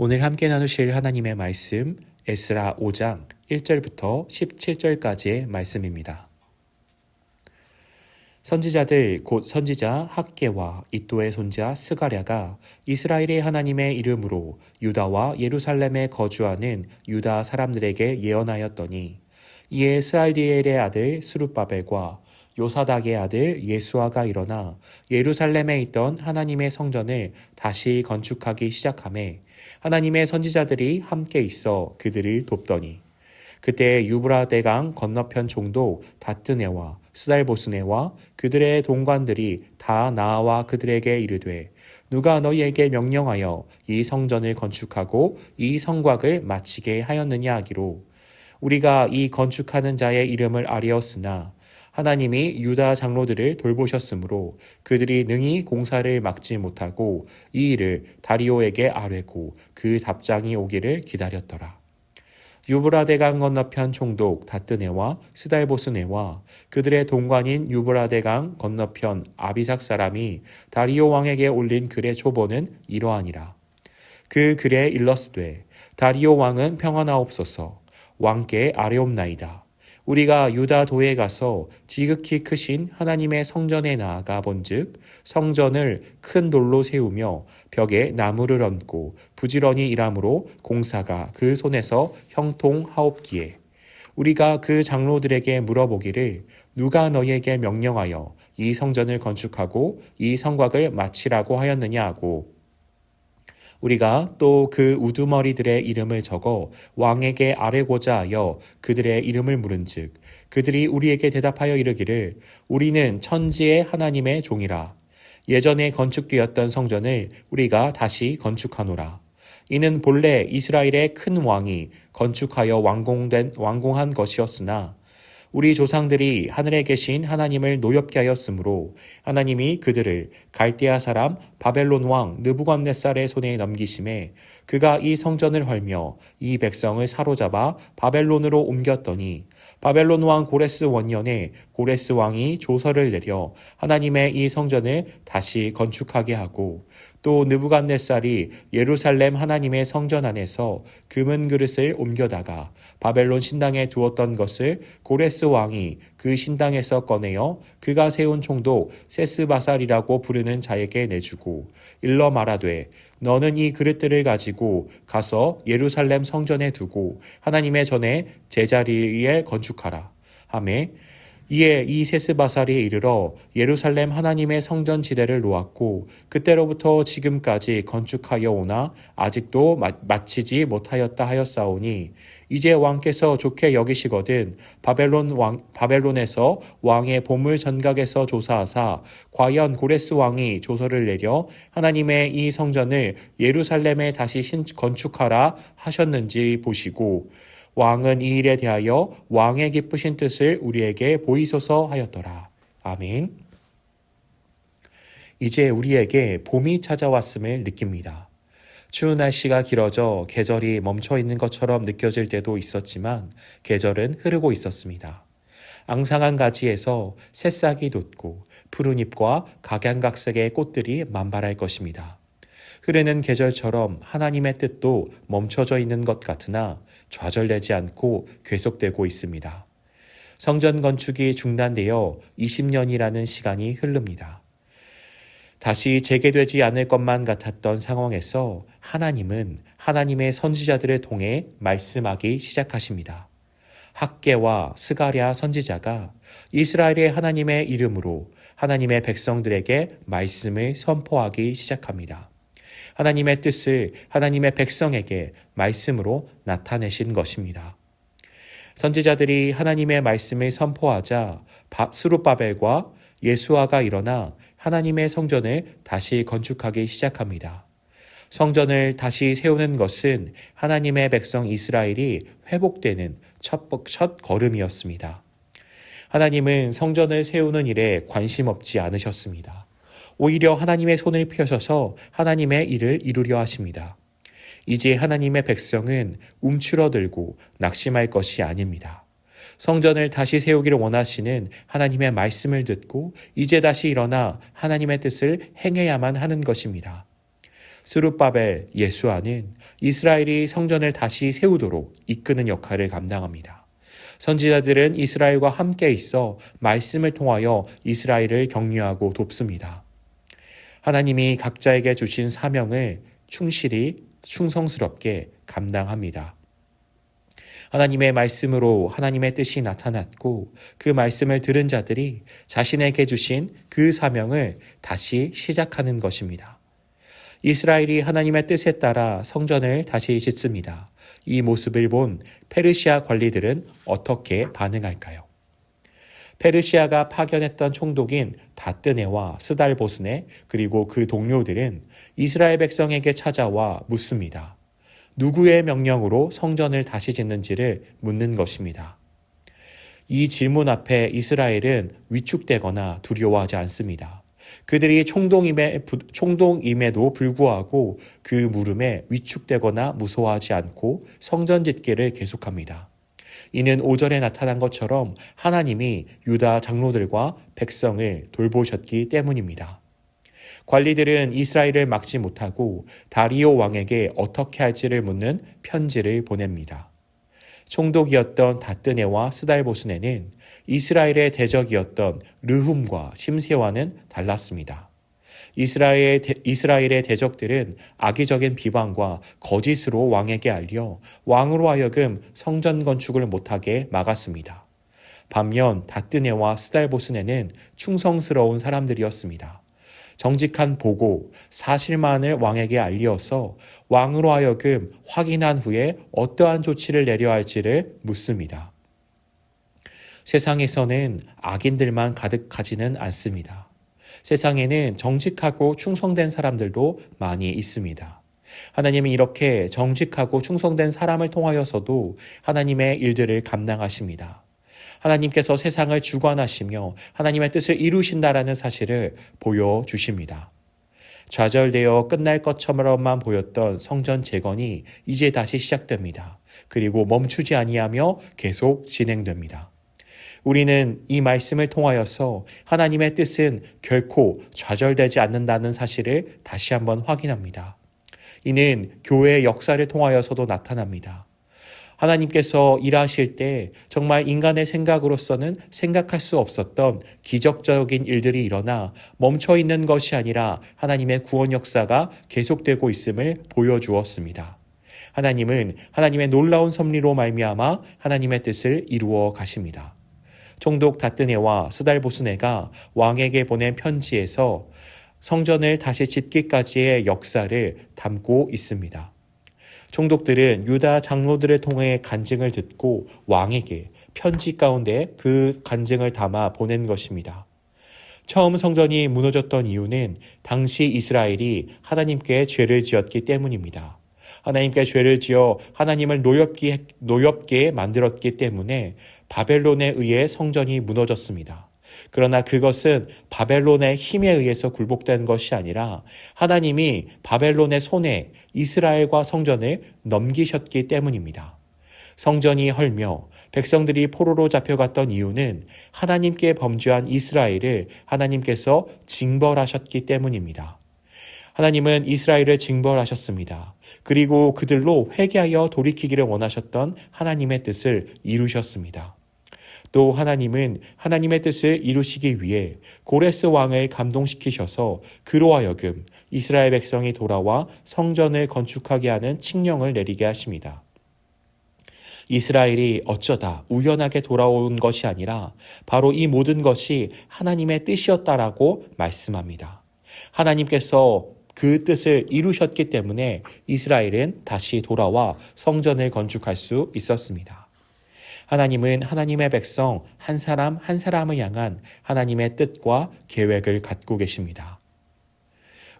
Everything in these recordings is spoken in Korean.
오늘 함께 나누실 하나님의 말씀 에스라 5장 1절부터 17절까지의 말씀입니다. 선지자들 곧 선지자 학개와 이도의 손자 스가랴가 이스라엘의 하나님의 이름으로 유다와 예루살렘에 거주하는 유다 사람들에게 예언하였더니 이에 스알디엘의 아들 스룹바벨과 요사닥의 아들 예수아가 일어나 예루살렘에 있던 하나님의 성전을 다시 건축하기 시작하매 하나님의 선지자들이 함께 있어 그들을 돕더니 그때 유브라데강 건너편 총독 다뜨네와 스달보스네와 그들의 동관들이 다 나와 그들에게 이르되 누가 너희에게 명령하여 이 성전을 건축하고 이 성곽을 마치게 하였느냐 하기로 우리가 이 건축하는 자의 이름을 아뢰었으나 하나님이 유다 장로들을 돌보셨으므로 그들이 능히 공사를 막지 못하고 이 일을 다리오에게 아뢰고 그 답장이 오기를 기다렸더라. 유브라데강 건너편 총독 다뜨네와 스달보스네와 그들의 동관인 유브라데강 건너편 아비삭 사람이 다리오 왕에게 올린 글의 초본은 이러하니라. 그 글에 일렀으되 다리오 왕은 평안하옵소서. 왕께 아뢰옵나이다. 우리가 유다 도에 가서 지극히 크신 하나님의 성전에 나아가 본즉 성전을 큰 돌로 세우며 벽에 나무를 얹고 부지런히 일함으로 공사가 그 손에서 형통하옵기에 우리가 그 장로들에게 물어보기를 누가 너희에게 명령하여 이 성전을 건축하고 이 성곽을 마치라고 하였느냐 하고 우리가 또 그 우두머리들의 이름을 적어 왕에게 아뢰고자 하여 그들의 이름을 물은즉 그들이 우리에게 대답하여 이르기를 우리는 천지의 하나님의 종이라. 예전에 건축되었던 성전을 우리가 다시 건축하노라. 이는 본래 이스라엘의 큰 왕이 건축하여 완공한 것이었으나 우리 조상들이 하늘에 계신 하나님을 노엽게 하였으므로 하나님이 그들을 갈대아 사람 바벨론 왕 느부갓네살의 손에 넘기심에 그가 이 성전을 헐며 이 백성을 사로잡아 바벨론으로 옮겼더니 바벨론 왕 고레스 원년에 고레스 왕이 조서를 내려 하나님의 이 성전을 다시 건축하게 하고 또 느부갓네살이 예루살렘 하나님의 성전 안에서 금은 그릇을 옮겨다가 바벨론 신당에 두었던 것을 고레스 왕이 그 신당에서 꺼내어 그가 세운 총독 세스바살이라고 부르는 자에게 내주고 일러 말하되 너는 이 그릇들을 가지고 가서 예루살렘 성전에 두고 하나님의 전에 제자리에 건축하라 하매 이에 이 세스바살이 이르러 예루살렘 하나님의 성전 지대를 놓았고 그때로부터 지금까지 건축하여 오나 아직도 마치지 못하였다 하였사오니 이제 왕께서 좋게 여기시거든 바벨론에서 왕의 보물 전각에서 조사하사 과연 고레스 왕이 조서를 내려 하나님의 이 성전을 예루살렘에 다시 건축하라 하셨는지 보시고 왕은 이 일에 대하여 왕의 기쁘신 뜻을 우리에게 보이소서 하였더라. 아멘. 이제 우리에게 봄이 찾아왔음을 느낍니다. 추운 날씨가 길어져 계절이 멈춰 있는 것처럼 느껴질 때도 있었지만 계절은 흐르고 있었습니다. 앙상한 가지에서 새싹이 돋고 푸른 잎과 각양각색의 꽃들이 만발할 것입니다. 흐르는 계절처럼 하나님의 뜻도 멈춰져 있는 것 같으나 좌절되지 않고 계속되고 있습니다. 성전 건축이 중단되어 20년이라는 시간이 흐릅니다. 다시 재개되지 않을 것만 같았던 상황에서 하나님은 하나님의 선지자들을 통해 말씀하기 시작하십니다. 학개와 스가랴 선지자가 이스라엘의 하나님의 이름으로 하나님의 백성들에게 말씀을 선포하기 시작합니다. 하나님의 뜻을 하나님의 백성에게 말씀으로 나타내신 것입니다. 선지자들이 하나님의 말씀을 선포하자 스룹바벨과 예수아가 일어나 하나님의 성전을 다시 건축하기 시작합니다. 성전을 다시 세우는 것은 하나님의 백성 이스라엘이 회복되는 첫 걸음이었습니다. 하나님은 성전을 세우는 일에 관심 없지 않으셨습니다. 오히려 하나님의 손을 펴셔서 하나님의 일을 이루려 하십니다. 이제 하나님의 백성은 움츠러들고 낙심할 것이 아닙니다. 성전을 다시 세우기를 원하시는 하나님의 말씀을 듣고 이제 다시 일어나 하나님의 뜻을 행해야만 하는 것입니다. 스룹바벨, 예수아는 이스라엘이 성전을 다시 세우도록 이끄는 역할을 감당합니다. 선지자들은 이스라엘과 함께 있어 말씀을 통하여 이스라엘을 격려하고 돕습니다. 하나님이 각자에게 주신 사명을 충실히 충성스럽게 감당합니다. 하나님의 말씀으로 하나님의 뜻이 나타났고 그 말씀을 들은 자들이 자신에게 주신 그 사명을 다시 시작하는 것입니다. 이스라엘이 하나님의 뜻에 따라 성전을 다시 짓습니다. 이 모습을 본 페르시아 관리들은 어떻게 반응할까요? 페르시아가 파견했던 총독인 다뜨네와 스달보스네 그리고 그 동료들은 이스라엘 백성에게 찾아와 묻습니다. 누구의 명령으로 성전을 다시 짓는지를 묻는 것입니다. 이 질문 앞에 이스라엘은 위축되거나 두려워하지 않습니다. 그들이 총동임에도 불구하고 그 물음에 위축되거나 무서워하지 않고 성전 짓기를 계속합니다. 이는 5절에 나타난 것처럼 하나님이 유다 장로들과 백성을 돌보셨기 때문입니다. 관리들은 이스라엘을 막지 못하고 다리오 왕에게 어떻게 할지를 묻는 편지를 보냅니다. 총독이었던 다뜨네와 스달보스네는 이스라엘의 대적이었던 르훔과 심세와는 달랐습니다. 이스라엘의 대적들은 악의적인 비방과 거짓으로 왕에게 알려 왕으로 하여금 성전 건축을 못하게 막았습니다. 반면 다뜨네와 스달보스네는 충성스러운 사람들이었습니다. 정직한 보고 사실만을 왕에게 알리어서 왕으로 하여금 확인한 후에 어떠한 조치를 내려야 할지를 묻습니다. 세상에서는 악인들만 가득하지는 않습니다. 세상에는 정직하고 충성된 사람들도 많이 있습니다. 하나님은 이렇게 정직하고 충성된 사람을 통하여서도 하나님의 일들을 감당하십니다. 하나님께서 세상을 주관하시며 하나님의 뜻을 이루신다라는 사실을 보여주십니다. 좌절되어 끝날 것처럼만 보였던 성전 재건이 이제 다시 시작됩니다. 그리고 멈추지 아니하며 계속 진행됩니다. 우리는 이 말씀을 통하여서 하나님의 뜻은 결코 좌절되지 않는다는 사실을 다시 한번 확인합니다. 이는 교회의 역사를 통하여서도 나타납니다. 하나님께서 일하실 때 정말 인간의 생각으로서는 생각할 수 없었던 기적적인 일들이 일어나 멈춰있는 것이 아니라 하나님의 구원 역사가 계속되고 있음을 보여주었습니다. 하나님은 하나님의 놀라운 섭리로 말미암아 하나님의 뜻을 이루어 가십니다. 총독 다뜨네와 스달보스네가 왕에게 보낸 편지에서 성전을 다시 짓기까지의 역사를 담고 있습니다. 총독들은 유다 장로들을 통해 간증을 듣고 왕에게 편지 가운데 그 간증을 담아 보낸 것입니다. 처음 성전이 무너졌던 이유는 당시 이스라엘이 하나님께 죄를 지었기 때문입니다. 하나님께 죄를 지어 하나님을 노엽게 만들었기 때문에 바벨론에 의해 성전이 무너졌습니다. 그러나 그것은 바벨론의 힘에 의해서 굴복된 것이 아니라 하나님이 바벨론의 손에 이스라엘과 성전을 넘기셨기 때문입니다. 성전이 헐며 백성들이 포로로 잡혀갔던 이유는 하나님께 범죄한 이스라엘을 하나님께서 징벌하셨기 때문입니다. 하나님은 이스라엘을 징벌하셨습니다. 그리고 그들로 회개하여 돌이키기를 원하셨던 하나님의 뜻을 이루셨습니다. 또 하나님은 하나님의 뜻을 이루시기 위해 고레스 왕을 감동시키셔서 그로 하여금 이스라엘 백성이 돌아와 성전을 건축하게 하는 칙령을 내리게 하십니다. 이스라엘이 어쩌다 우연하게 돌아온 것이 아니라 바로 이 모든 것이 하나님의 뜻이었다라고 말씀합니다. 하나님께서 그 뜻을 이루셨기 때문에 이스라엘은 다시 돌아와 성전을 건축할 수 있었습니다. 하나님은 하나님의 백성 한 사람 한 사람을 향한 하나님의 뜻과 계획을 갖고 계십니다.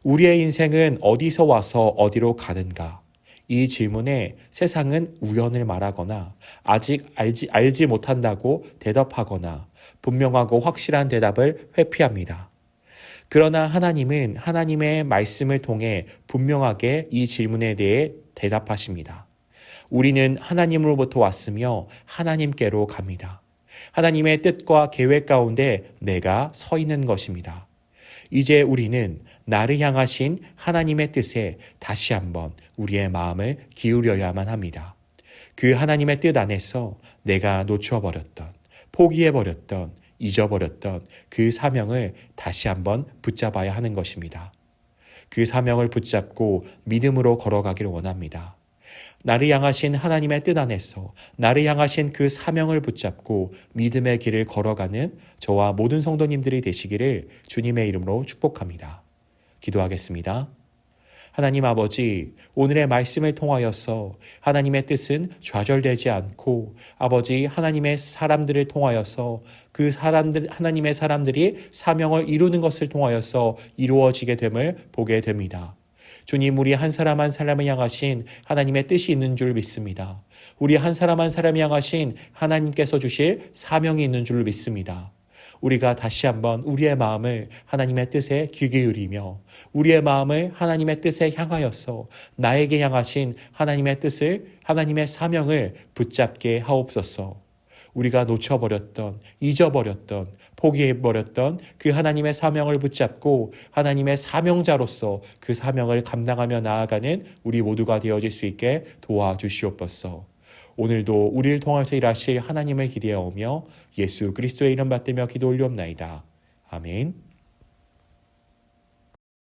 우리의 인생은 어디서 와서 어디로 가는가? 이 질문에 세상은 우연을 말하거나 아직 알지 못한다고 대답하거나 분명하고 확실한 대답을 회피합니다. 그러나 하나님은 하나님의 말씀을 통해 분명하게 이 질문에 대해 대답하십니다. 우리는 하나님으로부터 왔으며 하나님께로 갑니다. 하나님의 뜻과 계획 가운데 내가 서 있는 것입니다. 이제 우리는 나를 향하신 하나님의 뜻에 다시 한번 우리의 마음을 기울여야만 합니다. 그 하나님의 뜻 안에서 내가 놓쳐버렸던, 포기해버렸던, 잊어버렸던 그 사명을 다시 한번 붙잡아야 하는 것입니다. 그 사명을 붙잡고 믿음으로 걸어가기를 원합니다. 나를 향하신 하나님의 뜻 안에서 나를 향하신 그 사명을 붙잡고 믿음의 길을 걸어가는 저와 모든 성도님들이 되시기를 주님의 이름으로 축복합니다. 기도하겠습니다. 하나님 아버지, 오늘의 말씀을 통하여서 하나님의 뜻은 좌절되지 않고 아버지 하나님의 사람들을 통하여서 하나님의 사람들이 사명을 이루는 것을 통하여서 이루어지게 됨을 보게 됩니다. 주님, 우리 한 사람 한 사람을 향하신 하나님의 뜻이 있는 줄 믿습니다. 우리 한 사람 한 사람을 향하신 하나님께서 주실 사명이 있는 줄 믿습니다. 우리가 다시 한번 우리의 마음을 하나님의 뜻에 귀 기울이며 우리의 마음을 하나님의 뜻에 향하여서 나에게 향하신 하나님의 뜻을, 하나님의 사명을 붙잡게 하옵소서. 우리가 놓쳐버렸던, 잊어버렸던, 포기해버렸던 그 하나님의 사명을 붙잡고 하나님의 사명자로서 그 사명을 감당하며 나아가는 우리 모두가 되어질 수 있게 도와주시옵소서. 오늘도 우리를 통해서 일하실 하나님을 기대하오며 예수 그리스도의 이름 받들며 기도 올리옵나이다. 아멘.